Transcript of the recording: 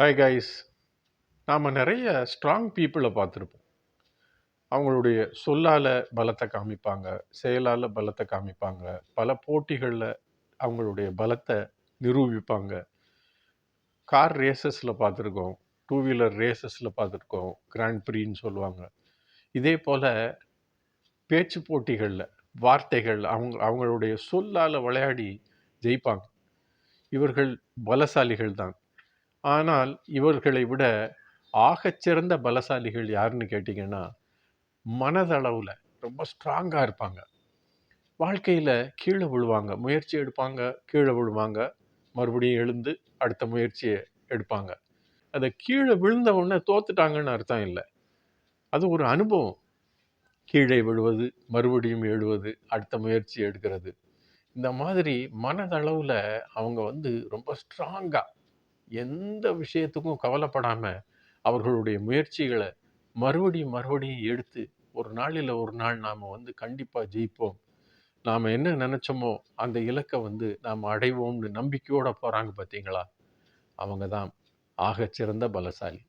Hi guys. நாம் நிறைய strong பீப்புளை பார்த்துருப்போம். அவங்களுடைய சொல்லால் பலத்தை காமிப்பாங்க, செயலால் பலத்தை காமிப்பாங்க, பல போட்டிகளில் அவங்களுடைய பலத்தை நிரூபிப்பாங்க. கார் ரேசஸில் பார்த்துருக்கோம், டூ வீலர் ரேசஸில் பார்த்துருக்கோம், கிராண்ட் ப்ரீன்னு சொல்லுவாங்க. இதே போல் பேச்சு போட்டிகளில் வார்த்தைகள் அவங்களுடைய சொல்லால் விளையாடி ஜெயிப்பாங்க. இவர்கள் பலசாலிகள் தான். ஆனால் இவர்களை விட ஆகச்சிறந்த பலசாலிகள் யாருன்னு கேட்டிங்கன்னா, மனதளவில் ரொம்ப ஸ்ட்ராங்காக இருப்பாங்க. வாழ்க்கையில் கீழே விழுவாங்க, முயற்சி எடுப்பாங்க, கீழே விழுவாங்க, மறுபடியும் எழுந்து அடுத்த முயற்சியை எடுப்பாங்க. அதை கீழே விழுந்த உடனே தோத்துட்டாங்கன்னு அர்த்தம் இல்லை. அது ஒரு அனுபவம். கீழே விழுவது, மறுபடியும் எழுவது, அடுத்த முயற்சி எடுக்கிறது. இந்த மாதிரி மனதளவில் அவங்க ரொம்ப ஸ்ட்ராங்காக எந்த விஷயத்துக்கும் கவலைப்படாமல் அவர்களுடைய முயற்சிகளை மறுபடியும் எடுத்து ஒரு நாளில் ஒரு நாள் நாம் கண்டிப்பாக ஜெயிப்போம், நாம் என்ன நினச்சோமோ அந்த இலக்கை நாம் அடைவோம்னு நம்பிக்கையோடு போகிறாங்க பார்த்தீங்களா, அவங்க தான் ஆகச்சிறந்த பலசாலி.